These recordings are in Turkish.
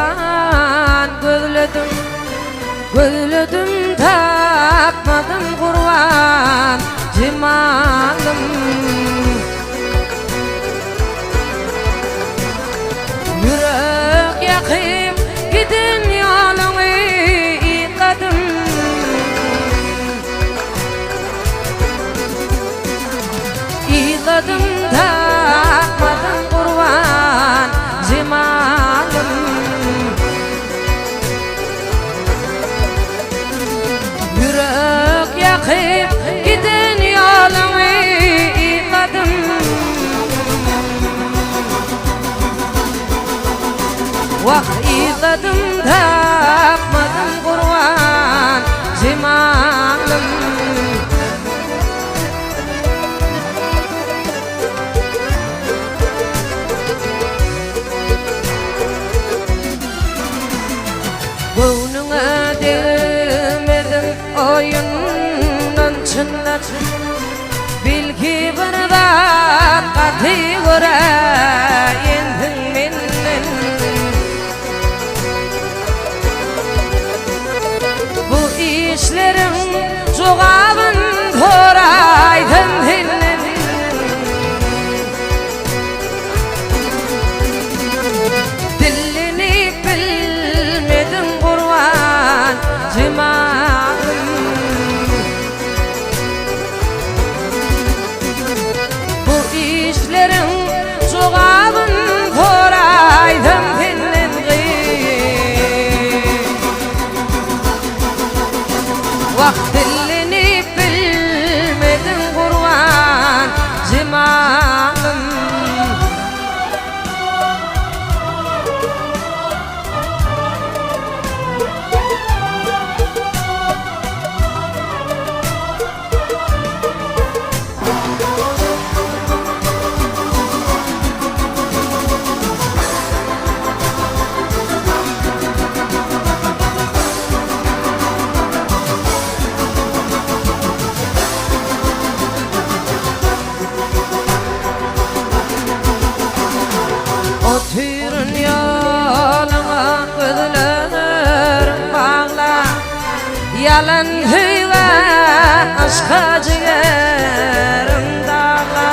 civan gözledim tapmadım kurban cimalım. Yürek yakıp gidin yolunu yıkadım. Yıkadım tapmadım kurban cimalım. Yürek yakıp gidin yolunu yıkadım. Vah yıkadım tapmadım kurban cimalım. Boynuna değmedim oyundan çınlar. Bil ki bir zat katı göreyindin menden. Bu işlerim cevabın koraydın dinlen. Dilini bilmedim kurban cimalım. Bu işlerim cevabın koraydın dinlen. Dilini bilmedim kurban cimalım. Oturun yoluma gözlerim bağla. Yalan hüve aşka ciğerim dağla.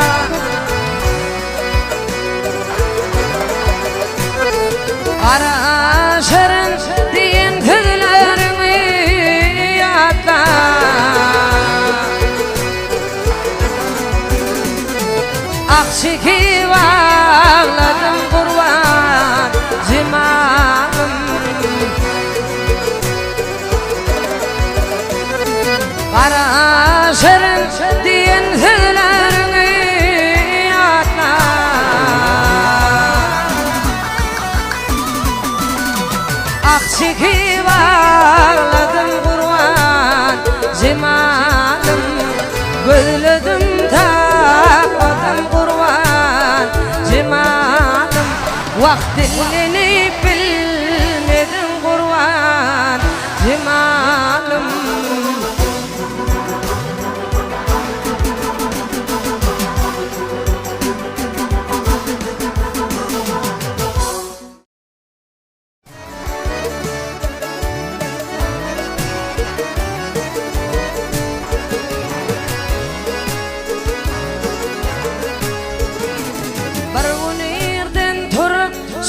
Ara şerin diyen tüzlerimi yatla. Akşiki bağladım kurban cimalım. Kara şerin diyen sözlerini yatla. Akşiki bağladım kurban cimalım. Gözledim tapmadım kurban cimalım. Vaktini bilmedim kurban cimalım.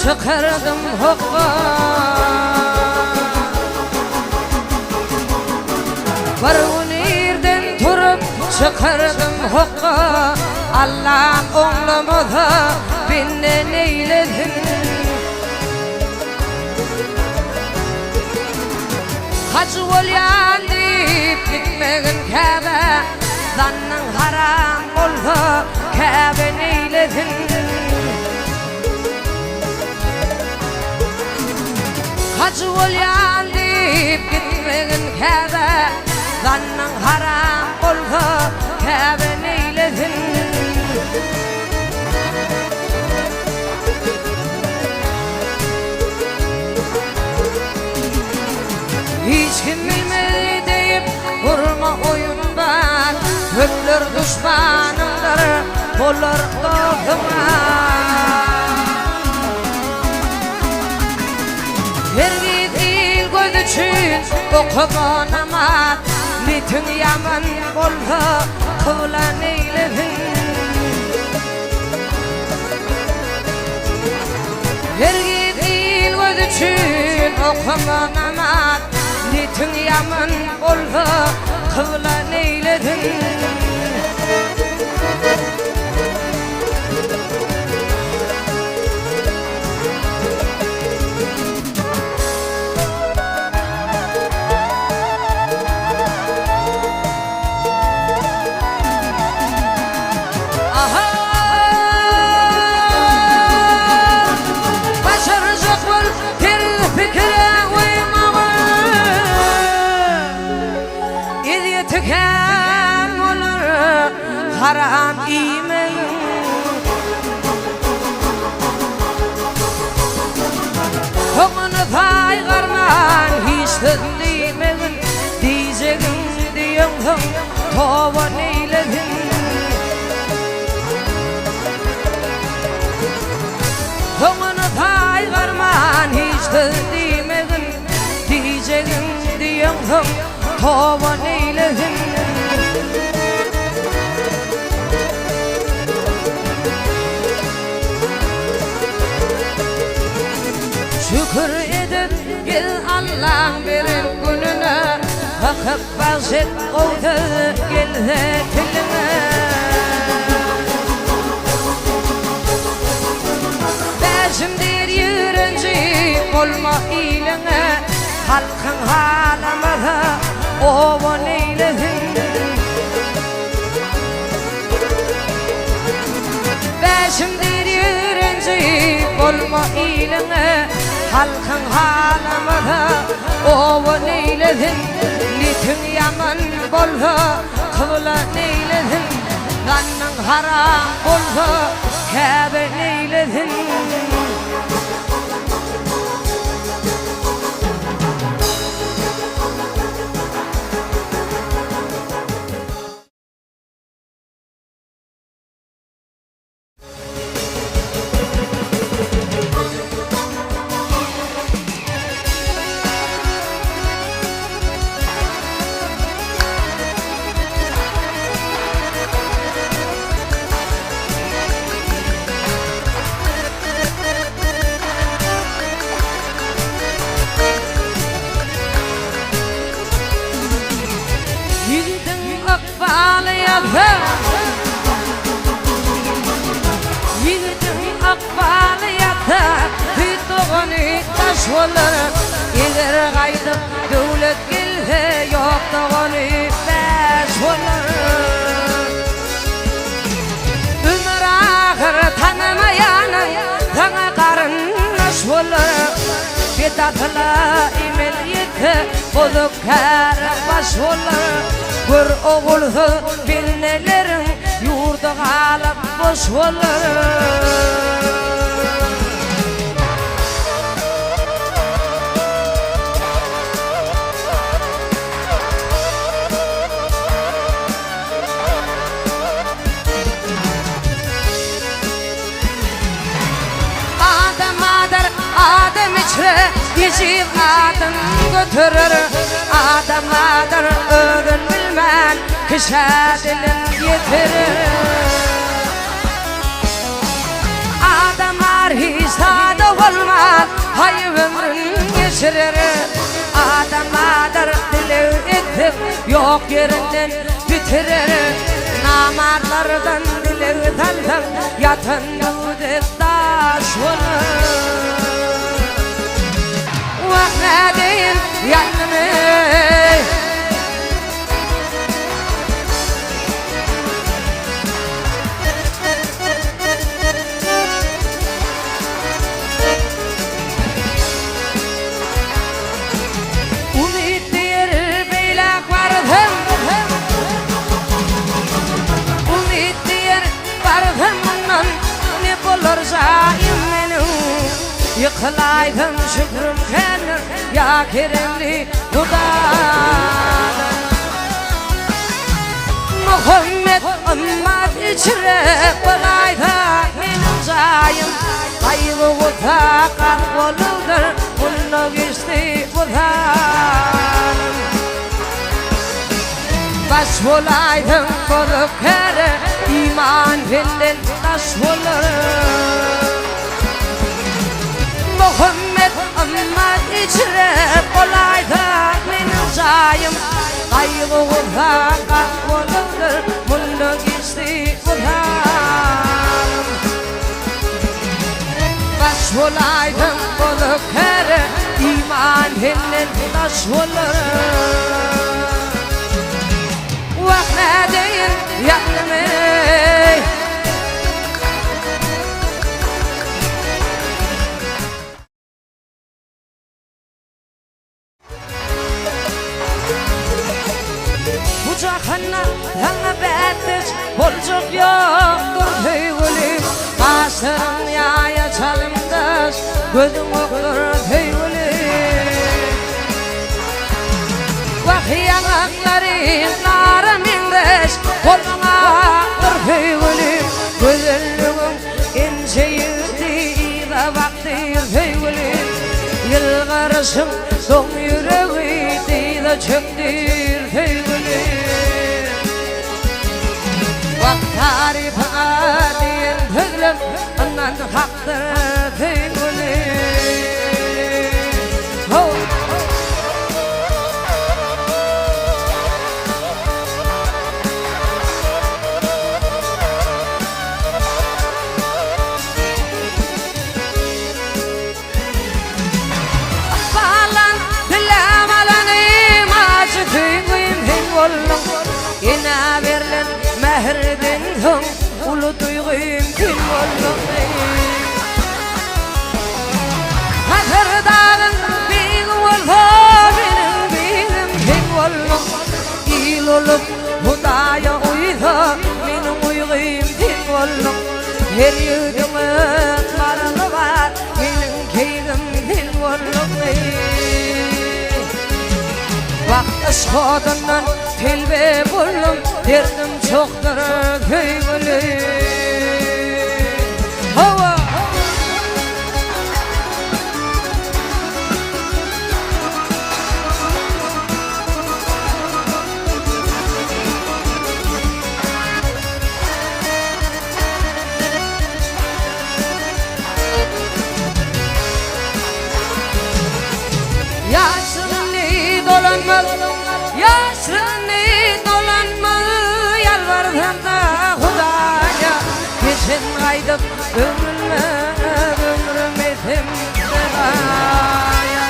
Çıkardım hukka. Varun yerden turup çıkardım hukka. Allah oğlumuza benden eylesin. Hacı olyan deyip gitmegin Kabe. Zannın haram olsa Kabe neylesin. Hacı olyan deyip gitmegin Kabe. Zannın haram olsa Kabe neylesin. Hiç kim bilmedi deyip vurma oyundan. Öpler düşmanımdır olur dostuma. Her gidil göz üçün okuman amat Nitin yaman bolsa kıvlan eyledin Her gidil göz üçün okuman amat Nitin yaman bolsa kıvlan eyledin haram imen Homunu paygarman hiç dinleymegin Diyecegin diyorsun tovan eyledin Homunu paygarman hiç dinleymegin Diyecegin diyorsun tovan eyledin Şükür edin gel Allah'ın verin gününe Bakıp bazet oldu gel de diline Bezimdir yürünci olma iline Halkın halamada ovan eyledin Bezimdir yürünci olma iline Halkın halamada ovan eyledin Nitin yaman bolsa kıvlan eyledin Kanın haram bolsa kâben eyledin Yiğitin akbalı yatar Hüttuğunu taş olur İleri kaydıp devlet gelse Yoktuğunu beş olur Ömür ahır tanımayanın Sana karınlaş olur Bedatla imel yeti Bozuk kere baş olur Gör oğulsu bilnelerin Yurdu kalıp boş olur Adam içre dişi kadın götürür Adamadır ögün bilmen kışa dilin yetirir Adamlar hiç tadı olmaz hay ömrün geçirir Adamadır dili etip yok yerinden bitirir Namarlardan dili taldım yatın yudip taş olur Vaknedeyim yanını Umit diyer beylak vardım Umit diyer vardım ne bulursa imenim Yıkılaydım şükrüm kendir ya keremli dudadan Muhammed ümmet içre kolayda benim zayım Kaybı utakar oludur bunu geçti buranım. Baş olaydım bolup kere iman bilen taş olur. Muhammed ümmet içre olaydı benim cayım. Kaygıda kahvolur mullu geçti buranım. Baş olaydım bolup kere iman bilen taş olur. Vaknedeyin yanımey bu cahanna yana bettiş bolcuk yoktur tüygülüm. Asırın yaya çalımdaş gözüm oktur tüygülüm. Yanaklarım narım indeş koluna tüygülüm. Güzelliğim ince yırtı da vaktir tüygülüm. Yılgarışım son yüreği da çöktür tüygülüm. Vakt tarifine diyen tüglüm ondan haktır tüygülüm. Yine verilen mehrden hım ulu duygum kül oldum. Hatır dağın bir oldu benim kül oldum. İl olup hudaya uydu benim uygum kül oldum. Her yüzüme karını var benim keydim kül oldum. Vakt aşkından tilbe buldum, derdim çoktur tüygülüm. Hava! Yaşını dolanmaz, yaşını dolanmaz, yalvardım da Hudaya. Geçen aydık ömrüme, ömrüm etim sevaya.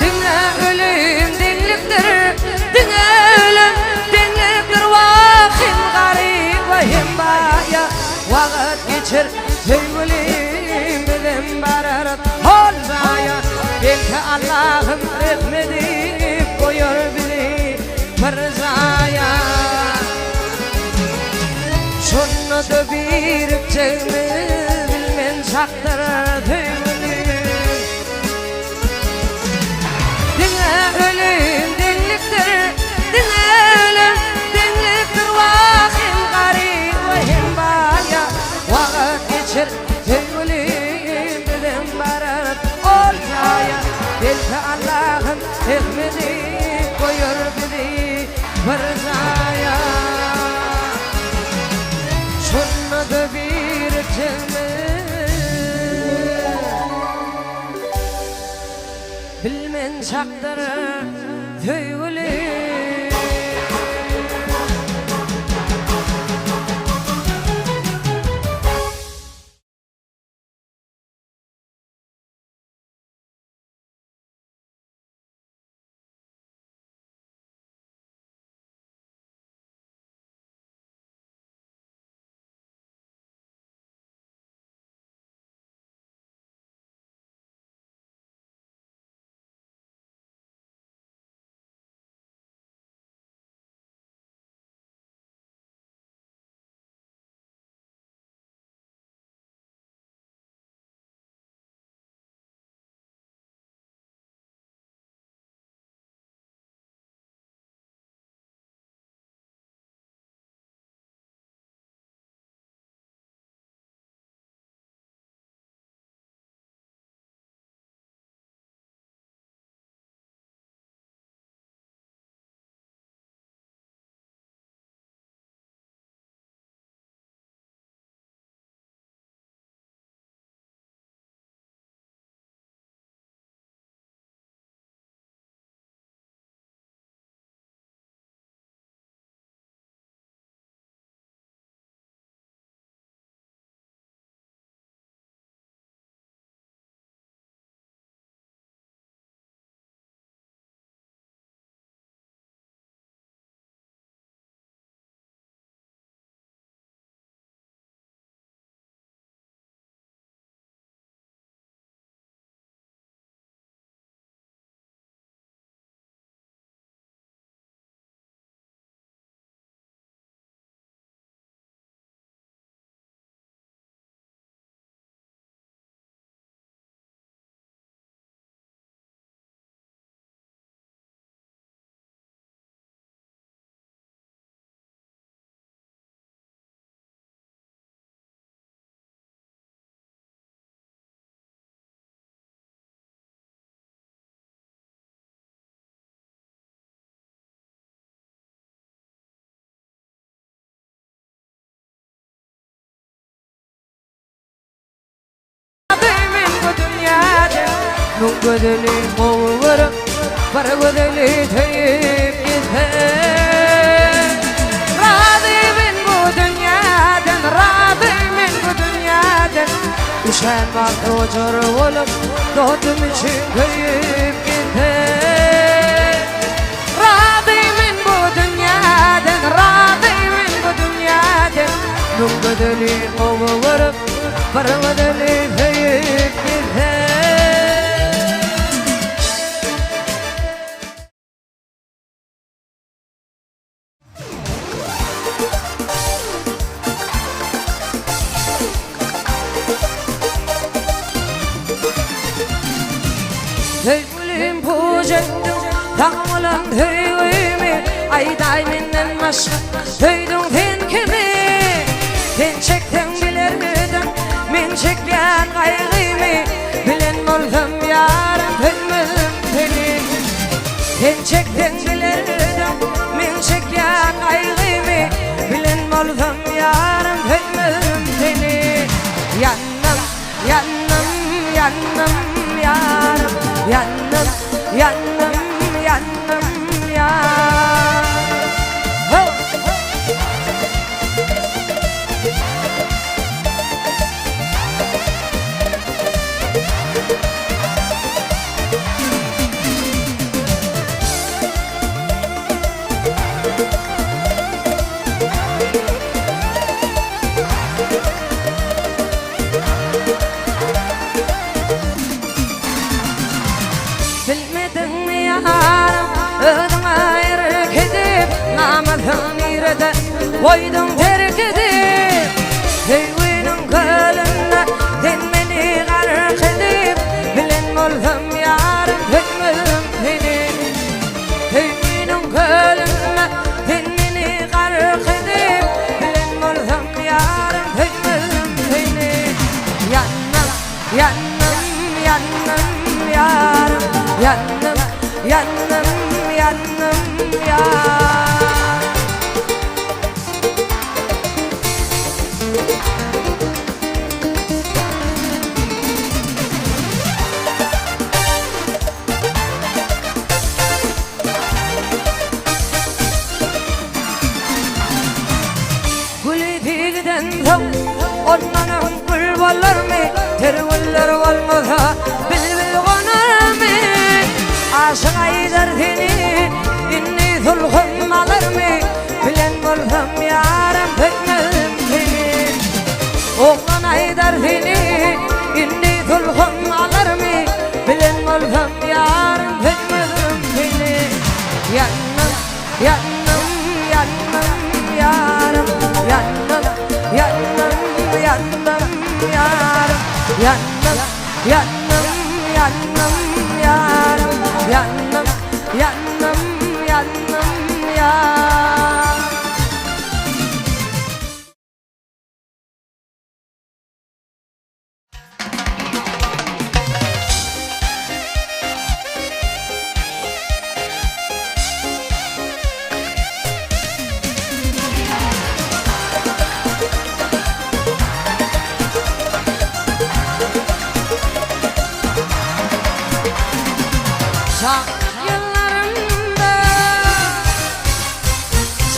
Dinle ölüm dinliktir, dinle ölüm dinliktir. Vakit garip vahim baya, vakit geçir tüygülüm bilim bararat olmaya. Belki Allah'ım rahmeti koyar bizi fırzaya. Şunu da birip çekme bilmen çaktır tüygülüm. Dinle ölüm dinliktir, dinle ölüm dinliktir. Vakit garip vahim baya, vakit geçir tüygülüm bilim bararat olmaya. Belki Allah'ım rahmeti koyar bizi fırzaya. Şunu da bir çelme bilmen çaktır tüygülüm. من قدلي مورة برقدلي تيب يتهيب راضي من بدنيادن راضي من بدنيادن وشان ما توجر ولم دوت من شنكيب يتهيب راضي من بدنيادن راضي من بدنيادن من قدلي مورة برقدلي تيب يتهيب هيولين بوجدو تعملن هيويمي أيداي من المشهد هيدون فين كمي فين شكتن بلرمدن من شكيان غيغيمي بلن ملهم يارم هلمهم تني فين شكتن بلرمدن من شكيان غيغيمي بلن ملهم يارم هلمهم تني ينم ينم ينم يارم ينم ينم ينم يارم ويدم تركدي هيوينم كلنا تنمني غرقدي بلن ملهم يارم هيملهم هني هيوينم كلنا تنمني غرقدي بلن ملهم يارم هيملهم هني ينم ينم ينم يارم ينم ينم ينم يارم onların kul vallar mı tervaller valmaza bilbil gonar mı aşığa gider seni inni zulhum alır mı bilen bulsam yarım pekmezim seni oğlan gider seni inni zulhum alır mı bilen bulsam yarım pekmezim seni yanım yanım yanım yarım yanım yanım yanım yarım yanım yanım yanım yarım yanım yanım yanım yarım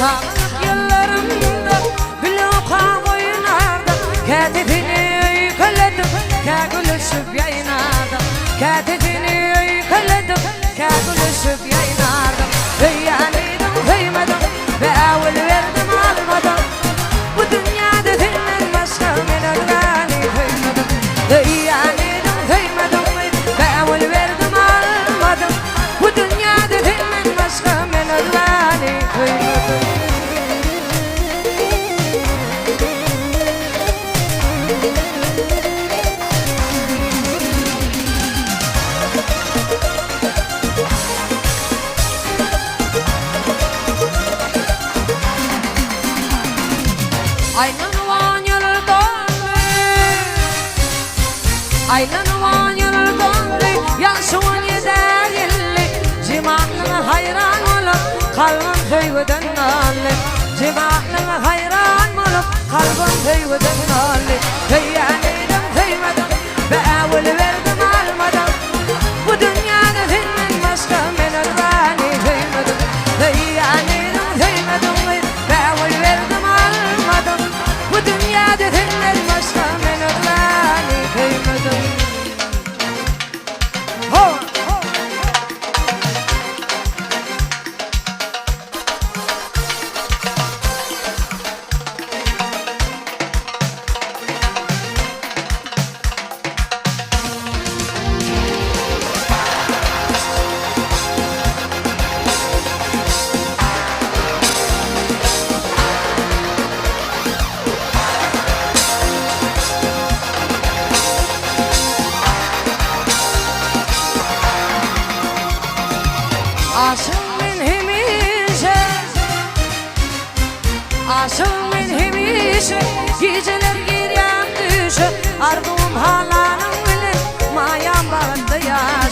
Sağlık yıllarımda bloka oynardım Kedifini yıkaladım Kegülüşüp yayınardım Kedifini yıkaladım Kegülüşüp yayınardım Hıyyanıydım kıymadım Ve avul verdim almadım Bu dünyada senden başka beni gani kıymadım Hıyyanıydım kıymadım Ve avul verdim almadım Bu dünyada senden başka beni gani kıymadım Aylanıvan yıldandı Yaşuan yeder yıllı Cima'nına hayran olup Kalbim teyveden nalli Cima'nına hayran olup Kalbim teyveden nalli Hıyyanıydım teymedim Ve evvel verdim almadım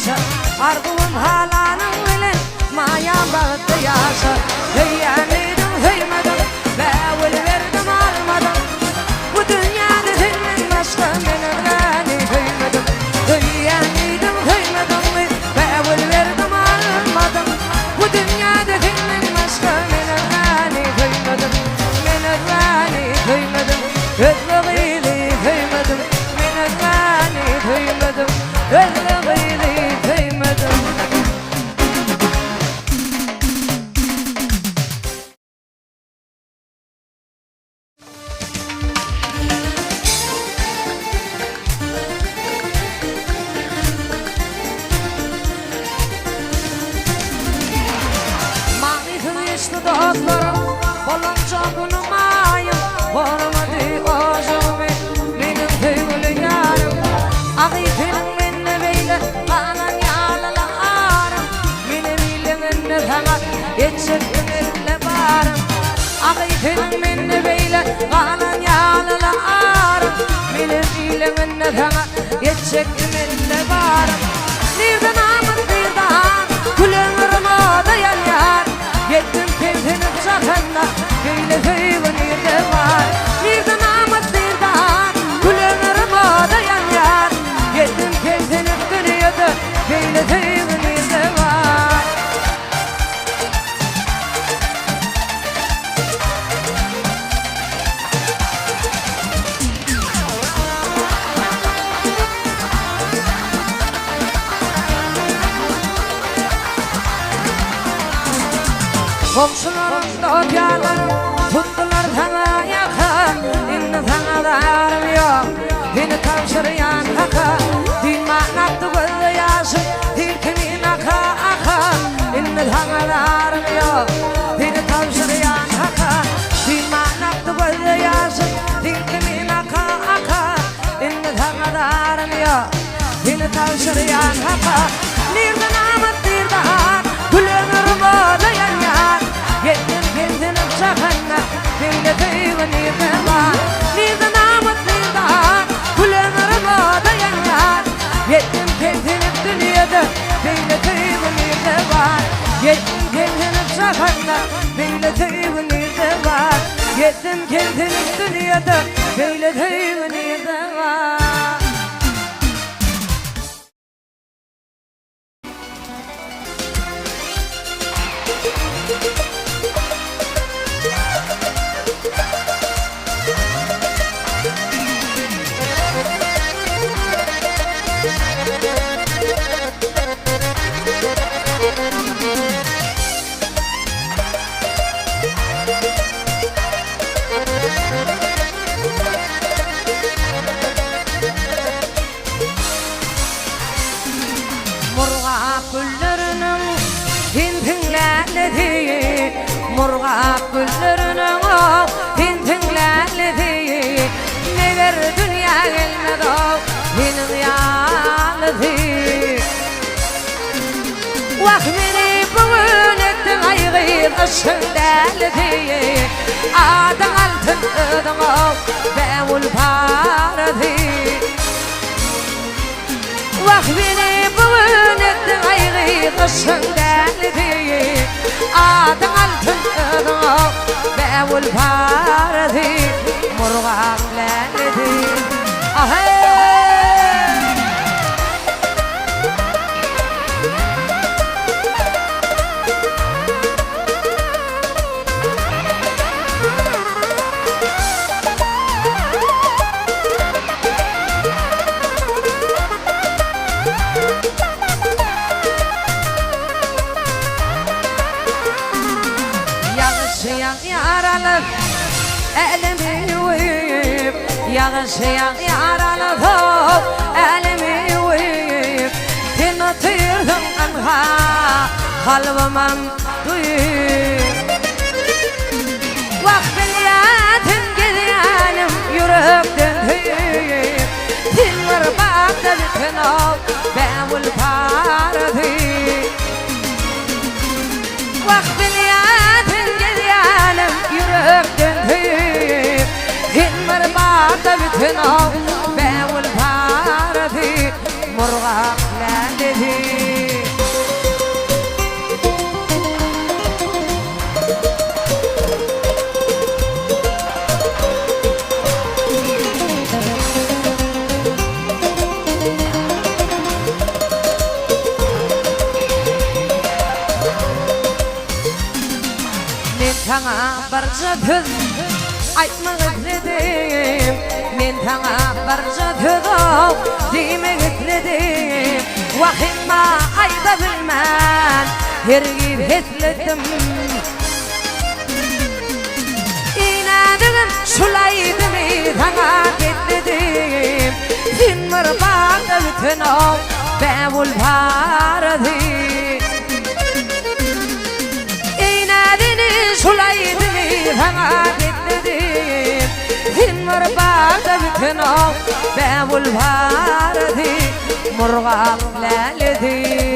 yaşa Argıvın halanın bilen maya baktı yaşa Heyyanıydım heymedim Bevul verdim almadım Bu dünyada senin başka benim gani heymedim Heyyanıydım heymedim Bevul verdim almadım Bu dünyada senin başka benim gani heymedim Benim gani heymedim Özleğili heymedim Benim gani heymedim Özleğili heymedim dostlarım Bolunca günüm ayım Olmadı oğuzum Benim tüylü yarım Ağıtının beni beyle Anan yağlıla ağrım Benim ilimin sana Geçirdim elimle varım Ağıtının beni beyle Anan yağlıla ağrım Benim ilimin sana Geçirdim elimle varım Nereden amın bir daha Kullanırım o dayan yar Yettim kendini çakanda Böyle heyvan yerde var Nereden amın bir daha Kullanırım o dayan yar Yettim kendini dünyada Böyle heyvan yerde var Komşularım döküyorlar Tuttular sana yakın İnne sana da yarım yok Beni tavşırıyan haka Din manaktı gözü yaşım Dil kimin aka aka İnne sana da yarım yok Beni tavşırıyan haka Din manaktı gözü yaşım Dil kimin aka aka İnne sana da yarım yok Beni tavşırıyan haka Nereden amat bir daha Kullanırım o dayan yar Yettim kendini çakanda Böyle heyvan yerde var Nereden amat bir daha Kullanırım o dayan yar Yettim kendini dünyada Böyle heyvan yerde var Yettim kendini çakanda Böyle heyvan yerde var Yettim kendini dünyada Böyle heyvan yerde var Murgak güllerinin o tintinlerledi Neler dünya gelmedi o benim yağlıdı Vakmini bugün ettin aygır ışındaldı Adın altın ödün o bevul paradı Vakmini bugün ettin aygır ışındaldı Adın altın ödün o bevul paradı Murgak lennedi Ahey yaralı elimi uyup Yağışıyan yaralı elimi uyup Dini tıyırdım anha kalbimem duyup Vakfiliyetin gidiyenim yürekten hüyüp Dinler bakta bütün ol bevul paradı Vakfiliyetin gidiyenim yürekten hüyüp Dinler bakta bütün ol bevul paradı Murgak lennedi sana barca töz aytma gitledim men sana barca töz dime gitledim vahimma ayda bilmem hergib etledim inadım şulaydım sana gitledim dinmir bağda bütün o bevul paradi şulaydım sana gitledim dinmir bağda bütün o bevul paradi murgak laledi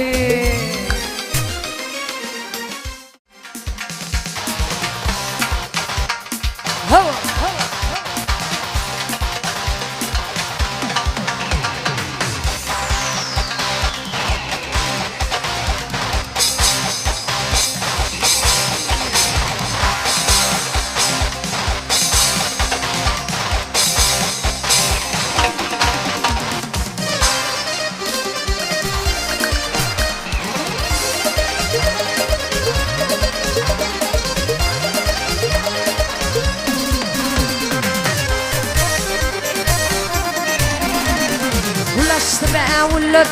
ولد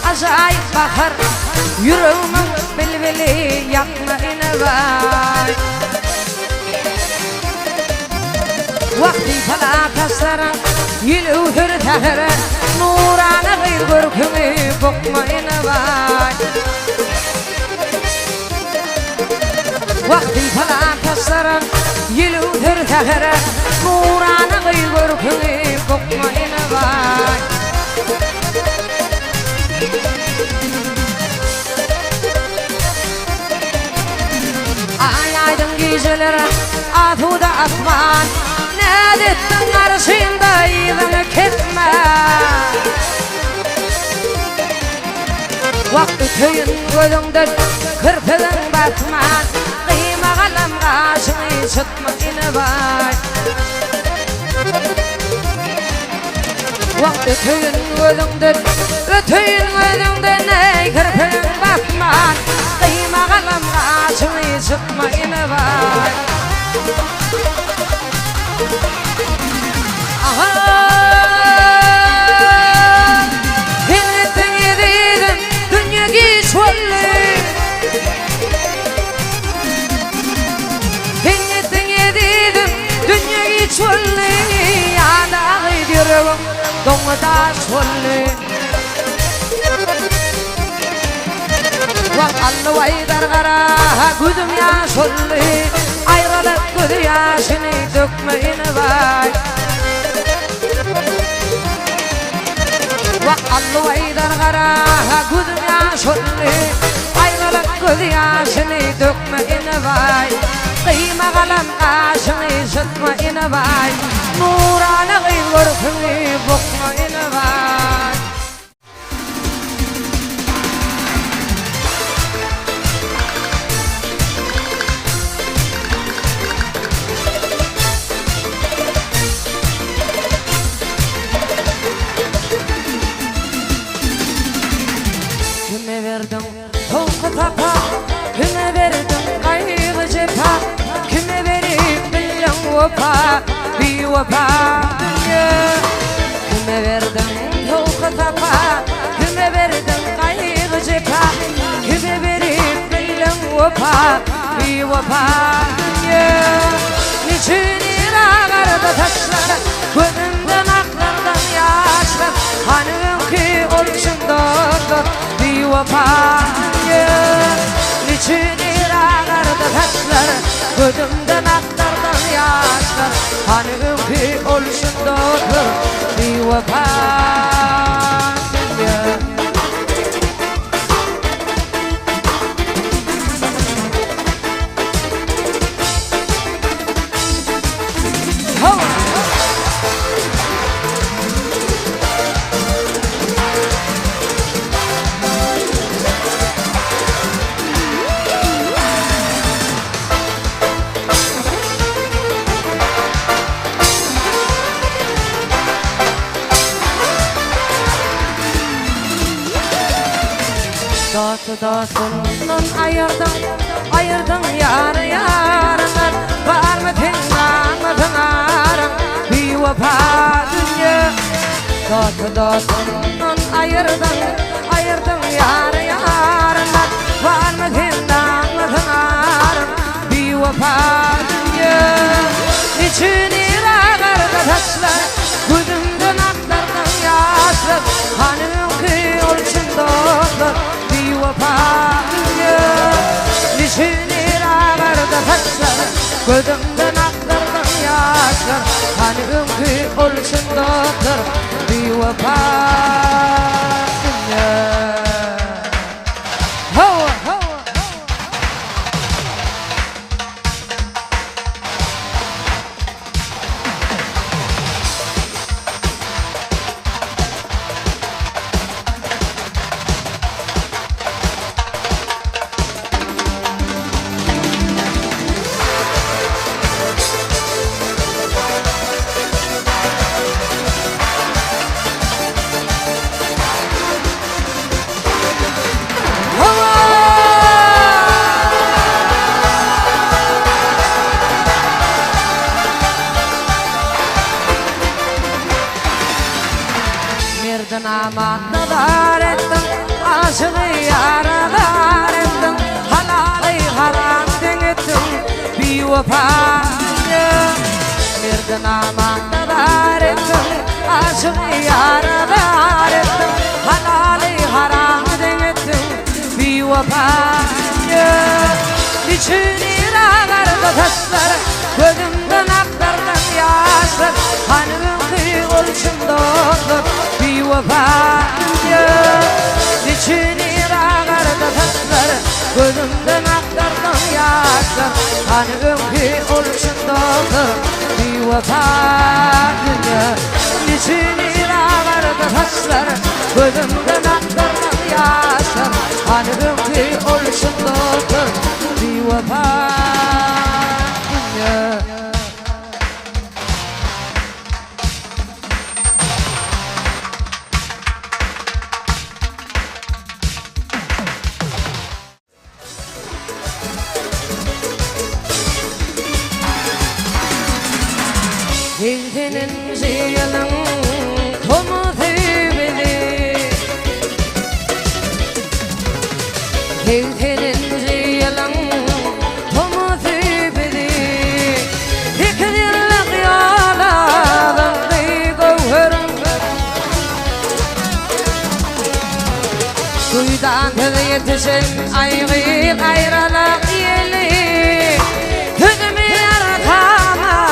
عجايب بحر يروم بالبلي يقنا إنباي وقتي فلا كسر يلوثر ثهر نورانا غير بركمي بقما إنباي وقتي فلا كسر يلوثر ثهر نورانا غير بركمي بقما إنباي جلر آثود أثمان نادت تنغرشين ضيضا كتمان وقت تين وذندك كرفذن باتمان قيمة غلم غاشني شطم إنباي وقت تين وذندك كرفذن باتمان قيمة غلم غاشني شطم إنباي والله ويدر غراها قدم يا شلي عيرلك قد يا شني دكم إنباي والله ويدر غراها قدم يا شلي عيرلك قد يا شني دكم إنباي قيمة غلم عاشني شتم إنباي نورانا غير ورفني بقم إنباي Kime verdim tolku tapa, kime verdim kaygı cepha, kime verip bilen vefa, bir vefa dünya. Kime verdim tolku tapa, kime verdim kaygı cepha, kime verip bilen vefa, bir vefa dünya. Niçin irağarda taşlar, gözümden aklardan yaşlar, hanım ki oluşundadır. Vefaya niçin iralarda taşlar gözümden aklardan yaşlar hanım ki oluşundadır bir vefaya Dostundan ayırdın yar yarından. Var mı tinanmadın arın bir vefa dünya. Dostundan ayırdın yar yarından. Var mı tinanmadın arın bir vefa dünya. Niçin iragarda taşlar gözümden aklardan yaşlar. Hanım ki olsun dostlar bir vefa dünya. Niçin iragarda taşlar gözümden aklardan yaşlar. Hanım ki olsun dostlar bir vefa dünya. Amanı dar ettin, aşığı yaradar ettin. Halali haram denettin, bir vefa dünya. Verdin amanı dar ettin, aşığı yaradar ettin. Halali haram denettin, bir vefa dünya. Niçin iragarda taşlar, gözümden aklardan yaşlar. Hanım ki olsun dostlar bir vefa dünya. Niçin iragarda taşlar, gözümden aklardan yaşlar. Hanım ki olsun dostlar bir vefa dünya. Niçin iragarda taşlar, gözümden aklardan yaşlar. Hanım ki olsun dostlar bir vefa dünya. Giltinin ziyalın tomu tübeli. Giltinin ziyalın tomu tübeli. İkdirlik yaladan bir gavharım. Kuyudan tez yetişin aygır ayrılık yeli. Tüzümü yaratamadım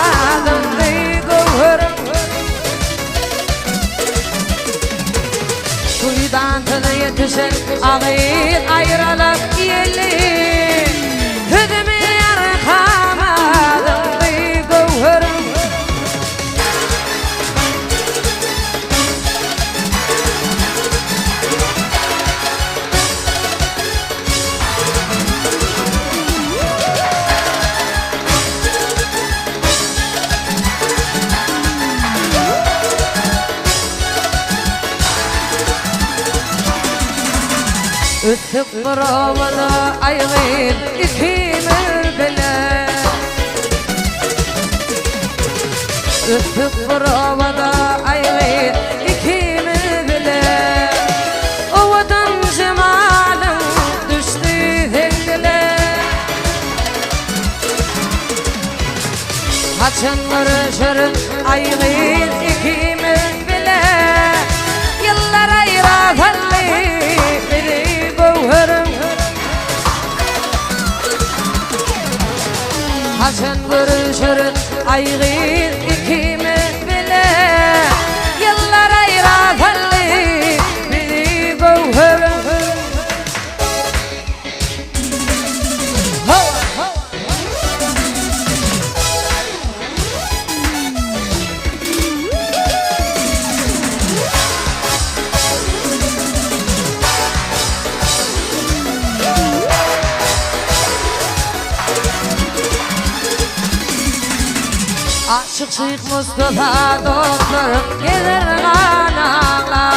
Kuyudan tız yetişin ağır ayrılık yeli. Tüzümü yarkamadım bir gavharım. Üstük provada aygır ikimiz bile. Üstük provada aygır ikimiz bile. Ovadan cemalın düştü zengile. Haçın vuruşur aygır ikimiz bile. Yıllar ayıratallı Haçın vuruşur aygır ikimiz bile. Yıllar ayıratallı biri gavharım. Aşık Şeyh Mustafa dostlarım gelir kanala.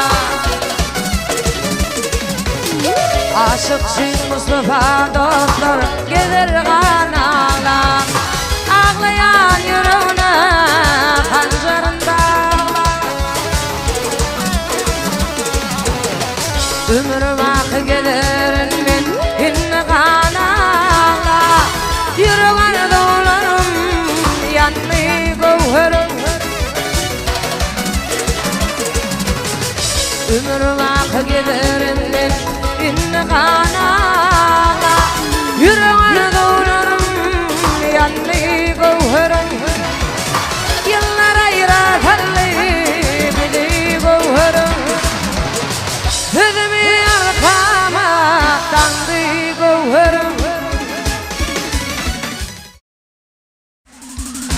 Aşıksın Mustafa dostlar gelir kan ağlar. Ağlayan yüreğine pancarında ömür vakı gelir men inne kan ağlar. Yüreğine dolarım yanmay gövherim. Ömür vakı gelir men inne kan ağlar. Yüreğine dolarım yanmay gövherim. Yıllar ayratarlı bili gövherim. Hüzümü arkama dandı gövherim.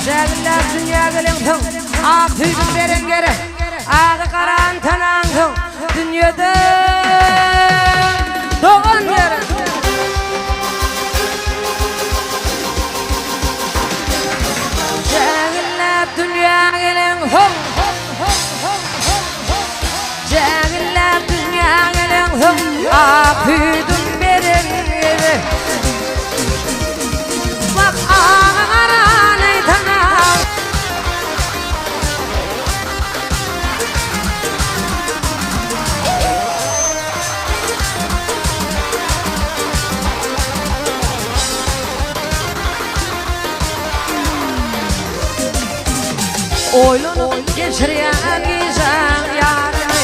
Sevgiler dünya gelin tüm ak tüydüm veren geri. Ağı karan tanan tüm dünyada doğan yeri. Sevgiler dünya gelin tüm sevgiler dünya gelin tüm ak tüydüm veren geri. Bak ağı karan tanan oylunu geçiren güzel yarını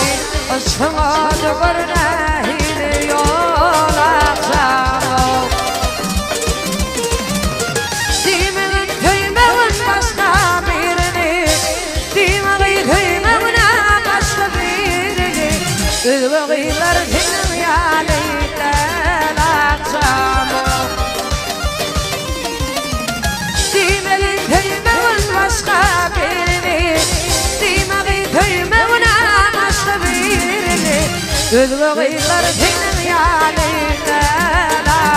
aşkına dökürne hile yol akşamı. Dimeğin tüymeğin başka birini, dimeğin tüymeğin başka birini. Üzgüler senin yanıyla akşamı. Dimeğin tüymeğin başka birini, dimeğin tüymeğin başka birini. Üzgüler senin yanıyla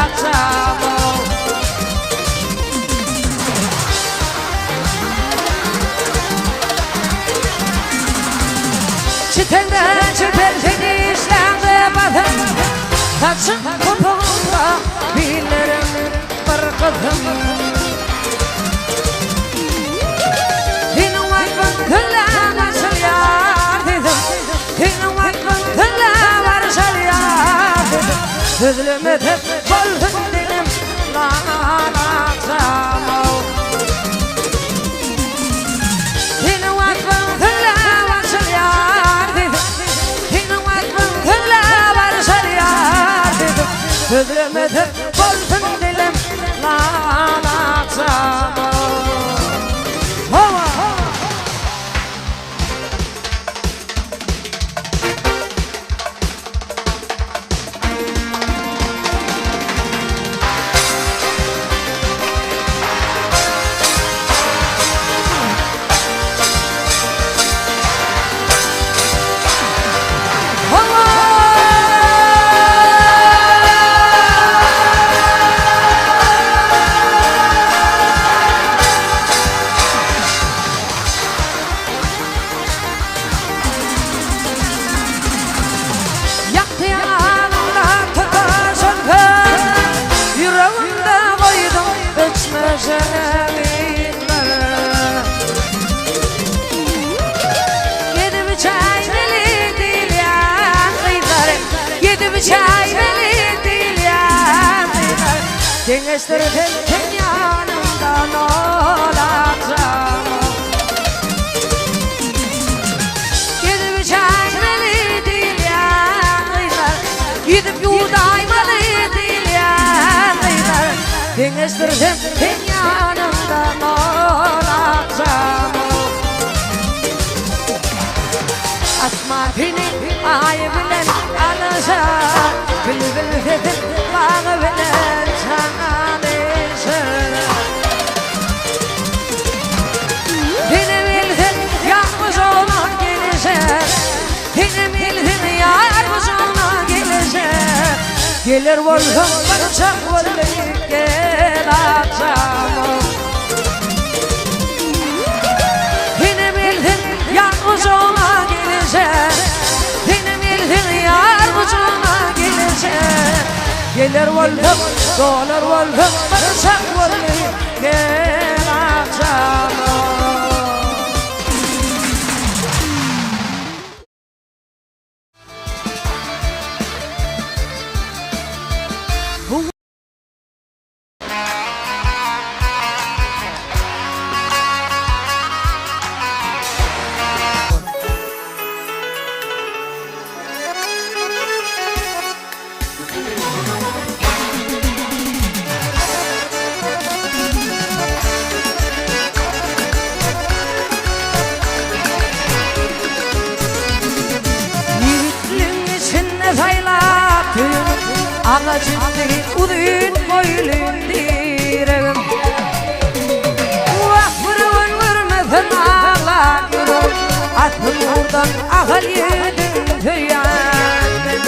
akşamı. Çitenden çöperken işlendi batım. Saçın kopuğunda bilirim bir kızım. Senin vakfın kılla varşal yar dedim. Senin vakfın kılla varşal yar dedim. Sözlümü tep bozdun dedim. Lan akşamı. Senin vakfın kılla varşal yar dedim. Senin vakfın kılla varşal yar dedim. Sözlümü tep bozdun dedim. Lan akşamı. Dengestirdim yanımdan olacağım. Gidip çaymalı değil yanıylar, gidip yurdaymalı değil yanıylar. Dengestirdim yanımdan olacağım. Asma beni ay bilen alacak, bülbül dedim bağı bilen çanışır. Beni bildin yalnız olan gelecek, beni bildin yalnız olan gelecek. Gelir volkan barçak volkan gel akşamı. Beni bildin yalnız olan gelecek, beni bildin yalnız olan gelecek. gelir oldum, dolar oldum, bırsak oldum, gel akşamı. Ağacımdaki udun boylun direğim Vah vurun vurmadın ağlarım Atın oradan ahal yedin hüyanım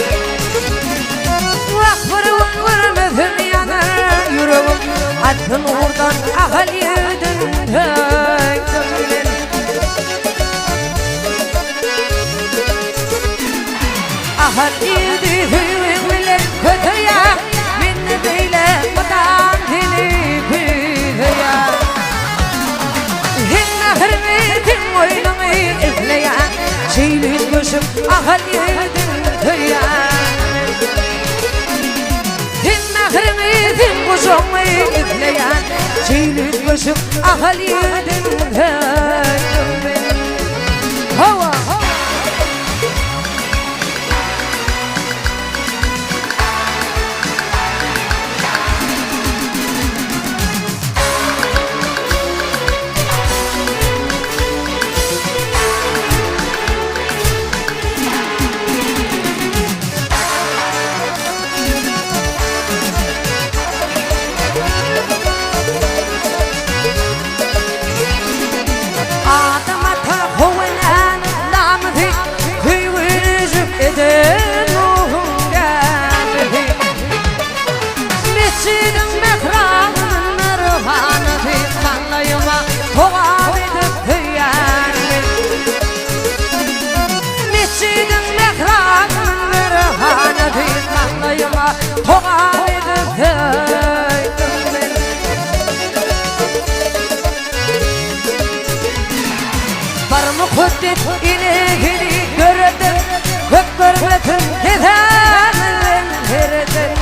Vah vurun vurmadın yanar yüreğim Atın oradan ahal yedin hüyanım Ahal yedi hüyanım Kötüya, minni beyle kudan dili büyüya Hinna hürmetin oyunu izleyen Çiğlik gözüm ahal yedin hüya Hinna hürmetin kuzumu izleyen Çiğlik gözüm ahal yedin hüya Hava Kudret ilgili gördüm Hep görmedim giderim girdim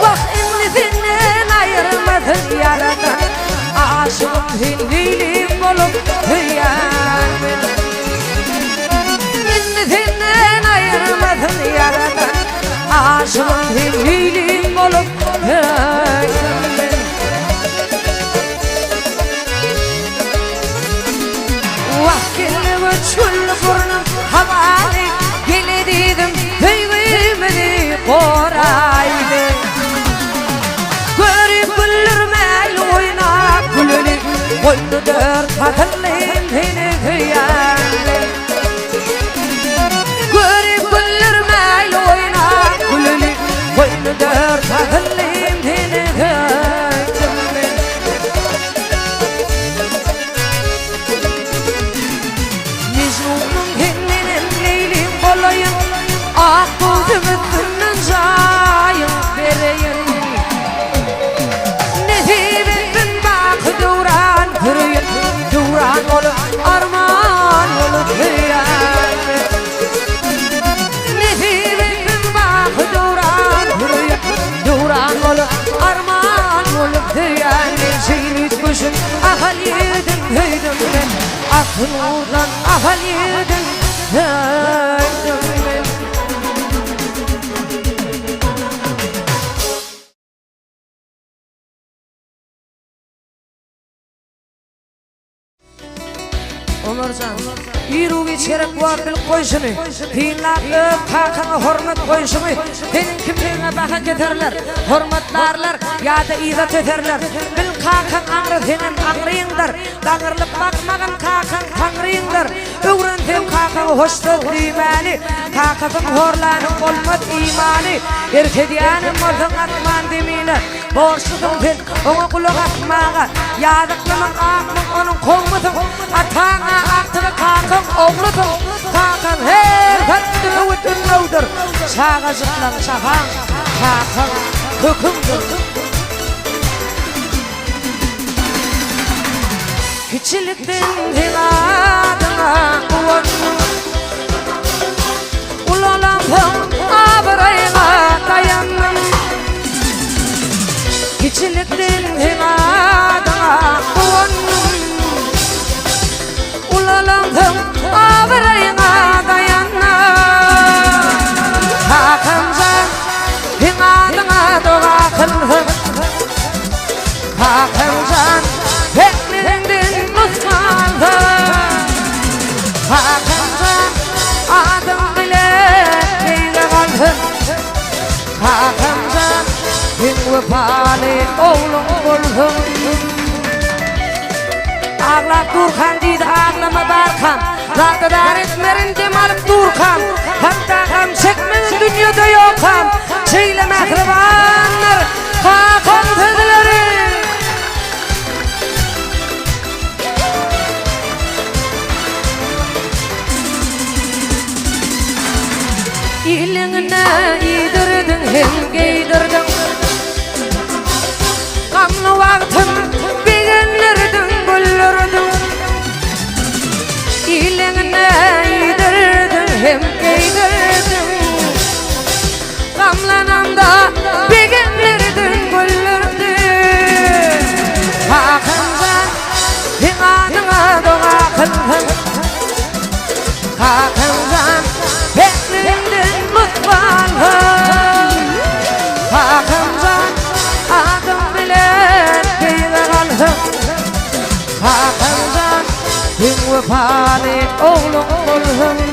Vaktimizden ayırmadın yaradan Aşığım hindilim olup hüyanım İmizden ayırmadın yaradan Aşığım hindilim olup hüyanım Vakilli çöl burnum havali Gelirdim hüymedi koraylı Görüp güldürmel oynak gülünü Koydu dört hatırlayın beni hüyanlı Görüp güldürmel oynak gülünü Koydu dört hatırlayın beni hüyanlı Ah gözümüzün zayıf vereyim Nezibimden bak duran kırıyım Duran olup arman olup hüyan Nezibimden bak duran kırıyım Duran olup arman olup hüyan Seyret kuşun ahal yedin hüydüm ben Akın uğran ahal yedin hüydüm ben Ömercan, yürüyü çeyrek varlık koyuşunu Dinlap kakana hürmet koyuşunu Senin kimliğine bakın getirler Hürmetlerler ya da izzet ederler Bil kakan ağrı senin ağrıyındır Dağırlıp bakmagan kakan tanrıyındır Öğrendim kakan hoştuz imani Kakasın horlanın olmaz imani Erkediyanın olsun atman demine Borçlusun sen ona kulak atmağa Yadıklaman ağmın onun kolmusun Atağına aktığı kakın oğlusun Hakan her hattını vütünlüdür Sağa zıplan safan Hakan hükümdür Küçülükten adına uvanım Ulalampım abrayla dayanım Küçülükten adına uvanım Ulalampım abrayla dayanım Hakancan adına doğa kılhım Hakancan Beklerindin mutfağında Hakancan adım bile neyle kaldım Hakancan bin vefali oğlum buldum Ağlap durkan deydi ağlama barkam Radadar etmerin demalip durkam Hatta kam çekmenin dünyada yokam Çeyle mehribanlar Hakan tedileri İlingine yedirdin hem giydirdin Kanlı vaktin beğenirdin güllürdün İlingine yedirdin hem giydirdin Kamlananda beğenirdin güllürdün Hakancan bin adına doğa kılhın Hakancan beklerinden mutfağın Hakancan adım bile kıyla kaldım Hakancan bin vefali oğlum buldum